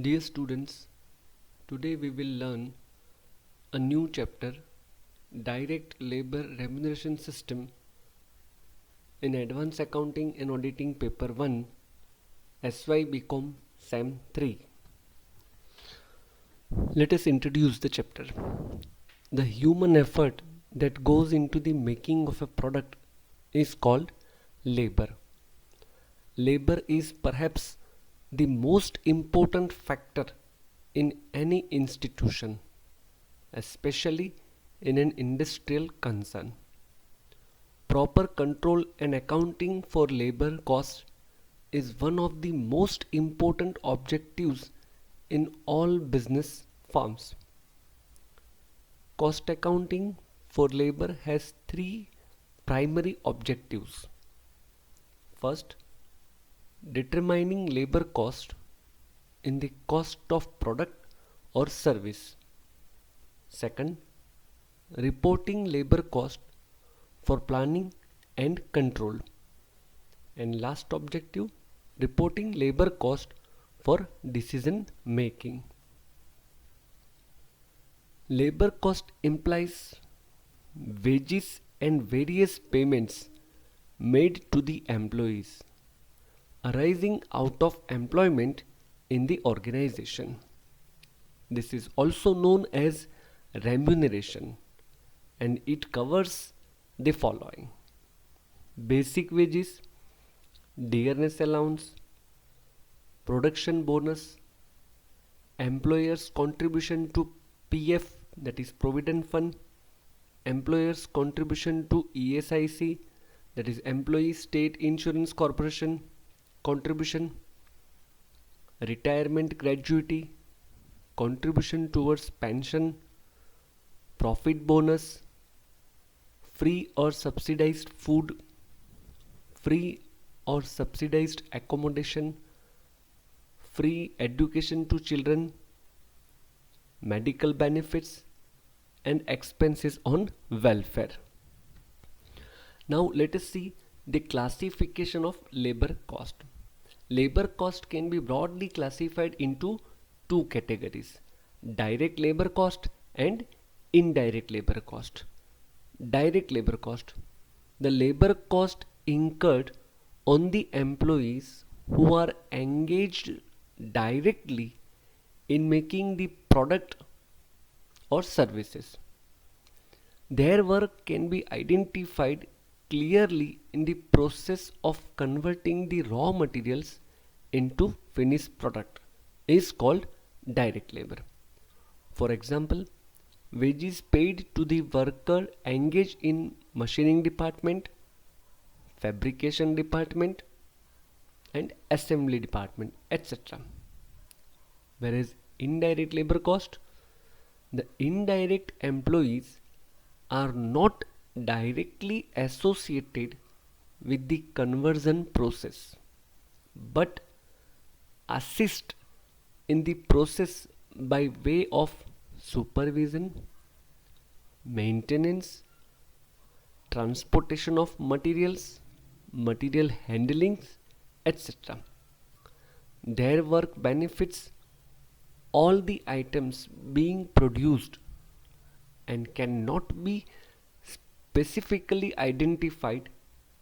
Dear students, today we will learn a new chapter, Direct Labor Remuneration System, in Advanced Accounting and Auditing Paper 1, SY BCom SAM 3. Let us introduce the chapter. The human effort that goes into the making of a product is called labor. Labor is perhaps the most important factor in any institution, especially in an industrial concern. Proper control and accounting for labor costs is one of the most important objectives in all business firms. Cost accounting for labor has three primary objectives. First, determining labor cost in the cost of product or service. Second, reporting labor cost for planning and control. And last objective, reporting labor cost for decision making. Labor cost implies wages and various payments made to the employees arising out of employment in the organization. This is also known as remuneration, and it covers the following: basic wages, dearness allowance, production bonus, employers' contribution to PF, that is Provident Fund, employers' contribution to ESIC, that is Employee State Insurance Corporation contribution, retirement gratuity, contribution towards pension, profit bonus, free or subsidized food, free or subsidized accommodation, free education to children, medical benefits, and expenses on welfare. Now let us see the classification of labor cost. Labor cost can be broadly classified into two categories: direct labor cost and indirect labor cost. Direct labor cost: the labor cost incurred on the employees who are engaged directly in making the product or services. Their work can be identified clearly in the process of converting the raw materials into finished product is called direct labor. For example, wages paid to the worker engaged in machining department, fabrication department, and assembly department, etc. Whereas indirect labor cost, the indirect employees are not directly associated with the conversion process but assist in the process by way of supervision, maintenance, transportation of materials, material handling, etc. Their work benefits all the items being produced and cannot be specifically identified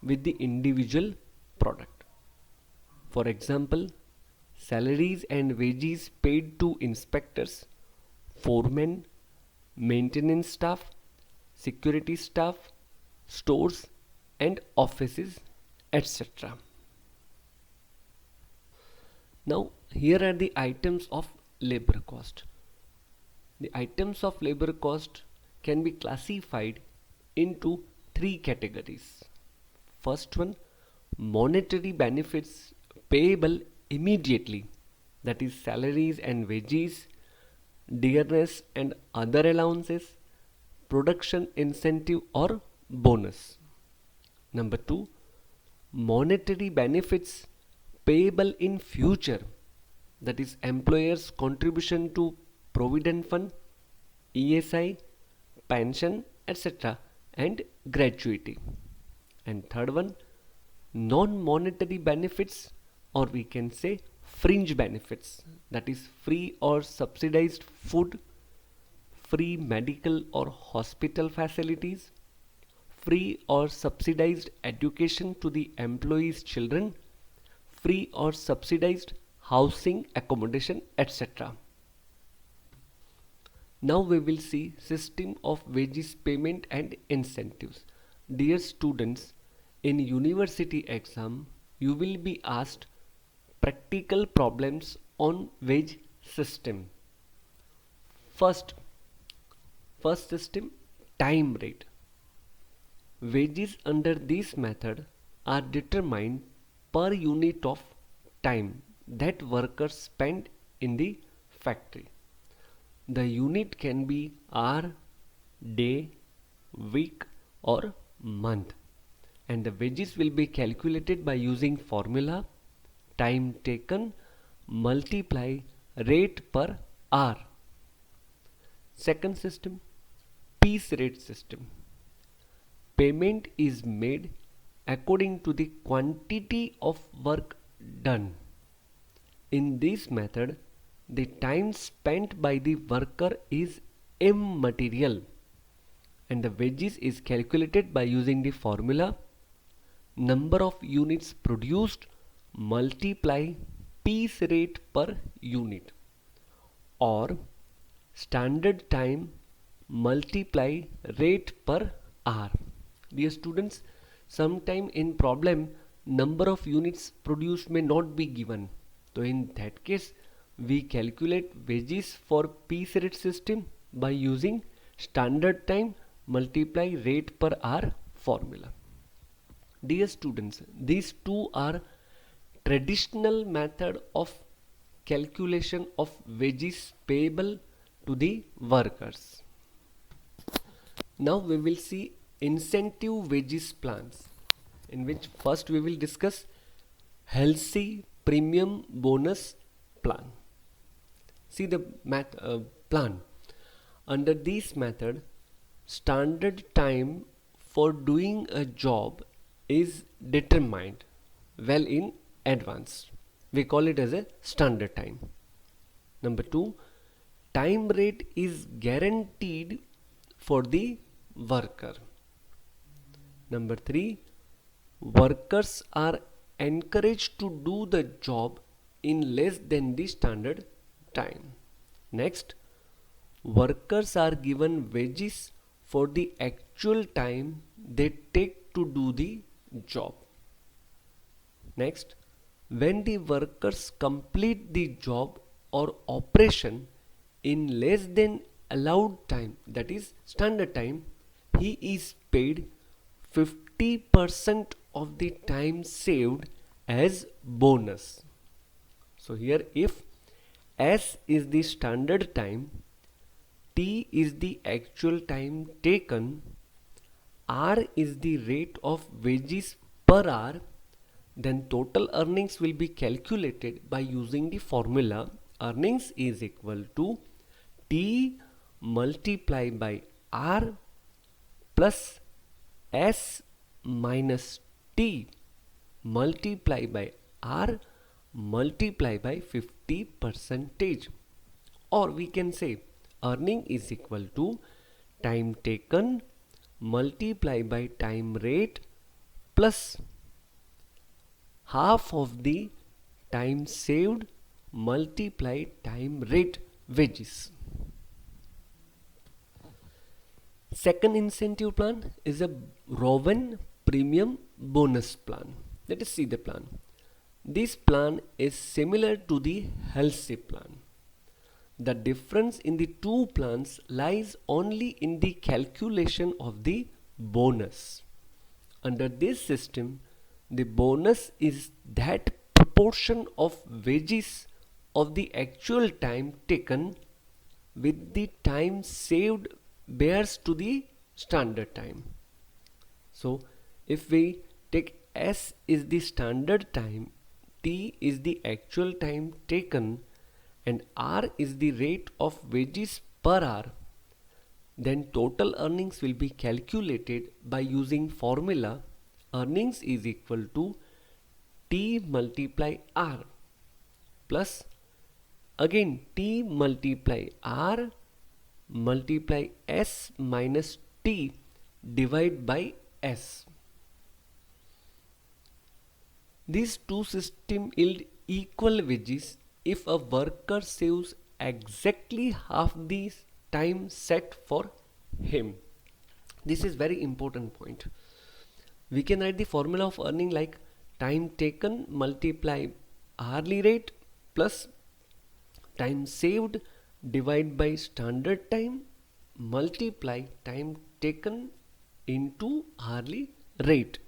with the individual product. For example, salaries and wages paid to inspectors, foremen, maintenance staff, security staff, stores and offices, etc. Now, here are the items of labor cost. The items of labor cost can be classified into three categories. First one, monetary benefits payable immediately, that is salaries and wages, dearness and other allowances, production incentive or bonus. Number two, monetary benefits payable in future, that is employers' contribution to Provident Fund, ESI, pension, etc. and gratuity. And third one, non-monetary benefits, or we can say fringe benefits, that is free or subsidized food, free medical or hospital facilities, free or subsidized education to the employees' children, free or subsidized housing accommodation, etc. Now we will see system of wages payment and incentives. Dear students, in university exam you will be asked practical problems on wage system. First, first system, time rate. Wages under this method are determined per unit of time that workers spend in the factory. The unit can be hour, day, week or month, and the wages will be calculated by using formula time taken multiply rate per hour. Second system, piece rate system. Payment is made according to the quantity of work done. In this method, the time spent by the worker is immaterial and the wages is calculated by using the formula number of units produced multiply piece rate per unit, or standard time multiply rate per hour. Dear students, sometime in problem number of units produced may not be given. So in that case we calculate wages for piece rate system by using standard time multiply rate per hour formula. Dear students, these two are traditional method of calculation of wages payable to the workers. Now we will see incentive wages plans, in which first we will discuss Halsey premium bonus plan. See the plan. Under this method, standard time for doing a job is determined well in advance. We call it as a standard time. Number 2, time rate is guaranteed for the worker. Number 3, workers are encouraged to do the job in less than the standard time. Next, workers are given wages for the actual time they take to do the job. Next, when the workers complete the job or operation in less than allowed time, that is standard time, he is paid 50% of the time saved as bonus. So here if S is the standard time, T is the actual time taken, R is the rate of wages per hour, then total earnings will be calculated by using the formula earnings is equal to T multiplied by R plus S minus T multiplied by R multiplied by 50%, or we can say earning is equal to time taken multiplied by time rate plus half of the time saved multiplied time rate wages. Second incentive plan is a Rowan premium bonus plan. Let us see the plan. This plan is similar to the Halsey plan. The difference in the two plans lies only in the calculation of the bonus. Under this system, the bonus is that proportion of wages of the actual time taken with the time saved bears to the standard time. So if we take S is the standard time, T is the actual time taken and R is the rate of wages per hour, then total earnings will be calculated by using formula earnings is equal to T multiply R. plus again T multiply R multiply S minus T divided by S. These two systems yield equal wages if a worker saves exactly half the time set for him. This is very important point. We can write the formula of earning like time taken multiply hourly rate plus time saved divided by standard time multiply time taken into hourly rate.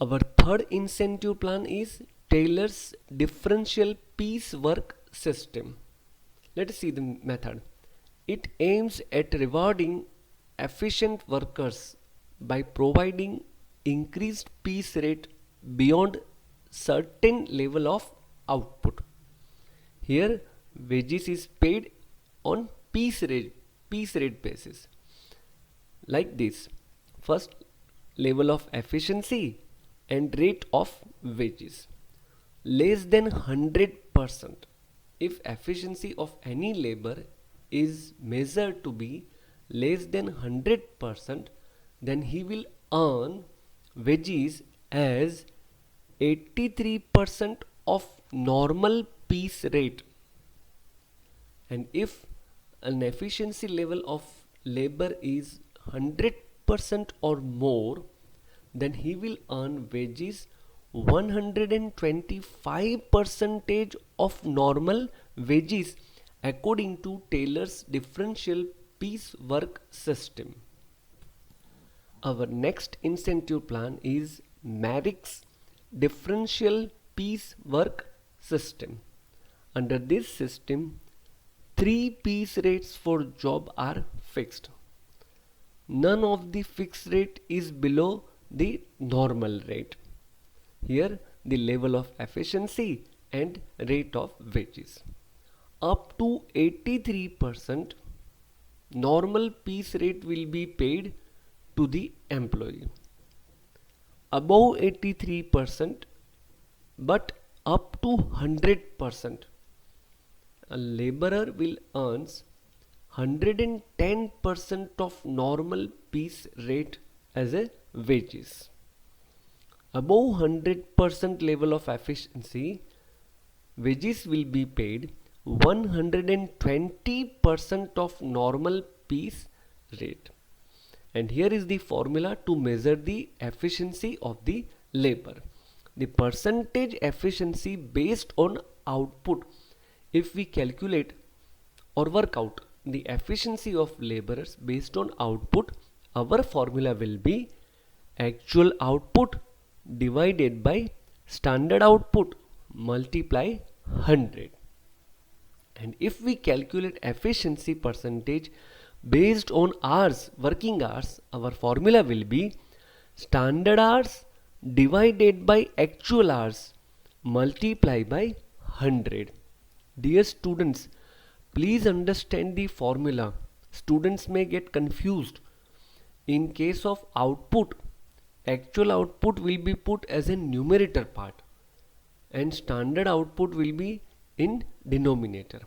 Our third incentive plan is Taylor's differential piecework system. Let us see the method. It aims at rewarding efficient workers by providing increased piece rate beyond certain level of output. Here wages is paid on piece rate basis like this. First level of efficiency and rate of wages less than 100%. If efficiency of any labor is measured to be less than 100%, then he will earn wages as 83% of normal piece rate. And if an efficiency level of labor is 100% or more, then he will earn wages 125% of normal wages according to Taylor's differential piecework system. Our next incentive plan is Merrick's differential piecework system. Under this system, 3 piece rates for job are fixed. None of the fixed rate is below the normal rate. Here the level of efficiency and rate of wages. Up to 83% normal piece rate will be paid to the employee. Above 83% but up to 100%, a laborer will earn 110% of normal piece rate as a wages. Above 100% level of efficiency, wages will be paid 120% of normal piece rate. And here is the formula to measure the efficiency of the labor. The percentage efficiency based on output. If we calculate or work out the efficiency of laborers based on output, our formula will be actual output divided by standard output multiply 100. And if we calculate efficiency percentage based on hours, working hours, our formula will be standard hours divided by actual hours multiply by 100. Dear students, please understand the formula. Students may get confused. In case of output, actual output will be put as a numerator part and standard output will be in denominator.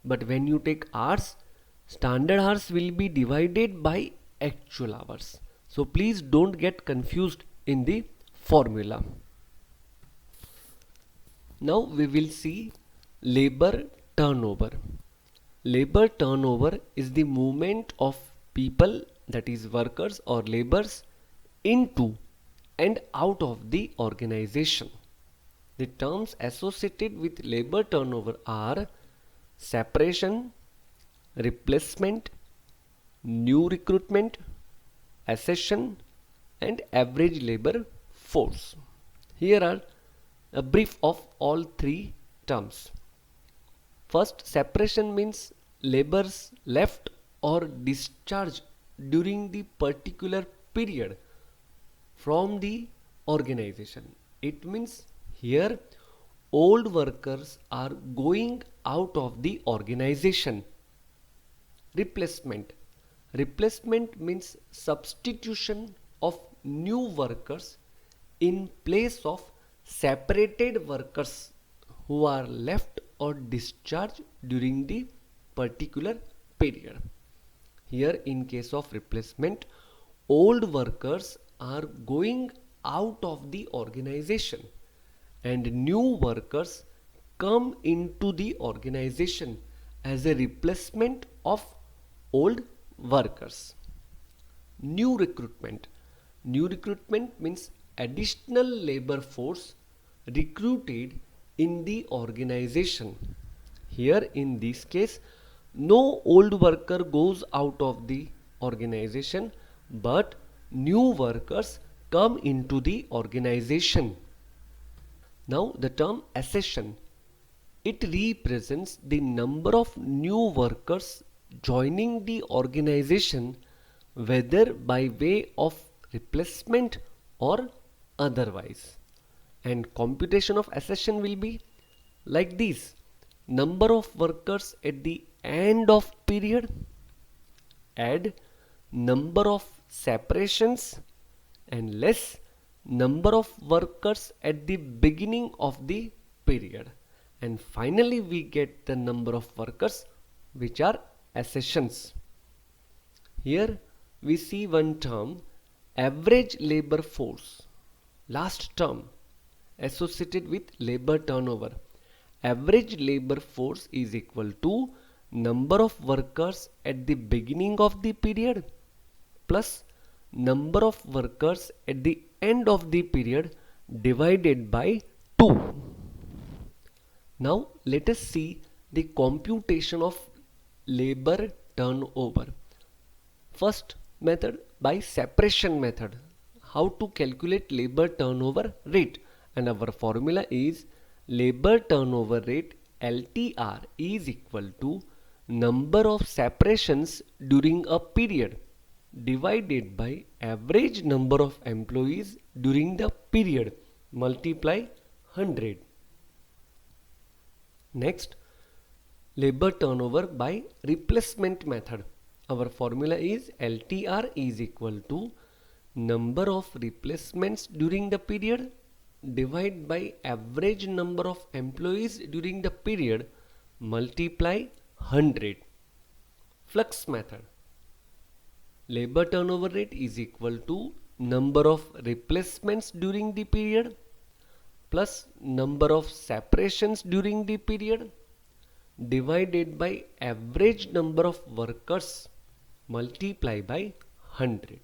But when you take hours, standard hours will be divided by actual hours. So please don't get confused in the formula. Now we will see labor turnover. Labor turnover is the movement of people, that is workers or laborers, into and out of the organization. The terms associated with labor turnover are separation, replacement, new recruitment, accession and average labor force. Here are a brief of all three terms. First, separation means laborers left or discharged during the particular period from the organization. It means here old workers are going out of the organization. Replacement. Replacement means substitution of new workers in place of separated workers who are left or discharged during the particular period. Here in case of replacement, old workers are going out of the organization and new workers come into the organization as a replacement of old workers. New recruitment. New recruitment means additional labor force recruited in the organization. Here in this case, no old worker goes out of the organization, but new workers come into the organization. Now the term accession, it represents the number of new workers joining the organization, whether by way of replacement or otherwise. And computation of accession will be like this: number of workers at the end of period, add number of separations, and less number of workers at the beginning of the period, and finally we get the number of workers which are accessions. Here we see one term, average labor force, last term associated with labor turnover. Average labor force is equal to number of workers at the beginning of the period plus number of workers at the end of the period divided by 2. Now let us see the computation of labor turnover. First method, by separation method. How to calculate labor turnover rate, and our formula is labor turnover rate LTR is equal to number of separations during a period divided by average number of employees during the period multiply 100. Next, labor turnover by replacement method. Our formula is LTR is equal to number of replacements during the period divided by average number of employees during the period multiply 100. Flux method. Labor turnover rate is equal to number of replacements during the period plus number of separations during the period divided by average number of workers multiply by 100.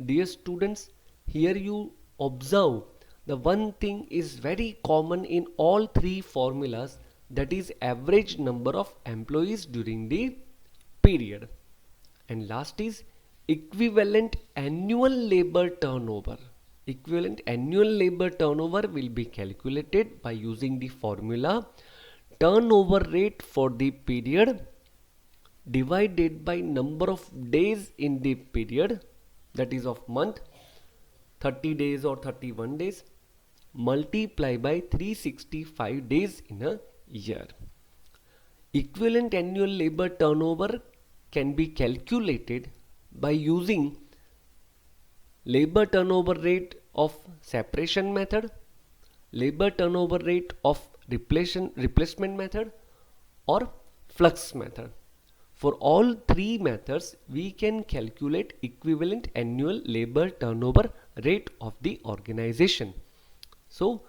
Dear students, here you observe the one thing is very common in all three formulas, that is average number of employees during the period. And last is equivalent annual labor turnover. Equivalent annual labor turnover will be calculated by using the formula turnover rate for the period divided by number of days in the period, that is of month, 30 days or 31 days, multiply by 365 days in a year. Equivalent annual labor turnover can be calculated by using labor turnover rate of separation method, labor turnover rate of replacement method, or flux method. For all three methods, we can calculate equivalent annual labor turnover rate of the organization. So,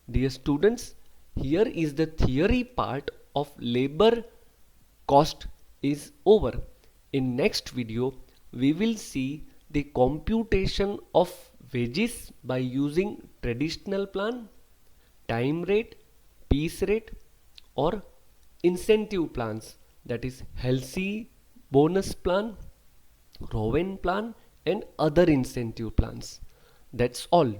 dear students, here is the theory part of labor cost is over. In next video, we will see the computation of wages by using traditional plan, time rate, piece rate, or incentive plans, that is Halsey bonus plan, Rowan plan, and other incentive plans. That's all.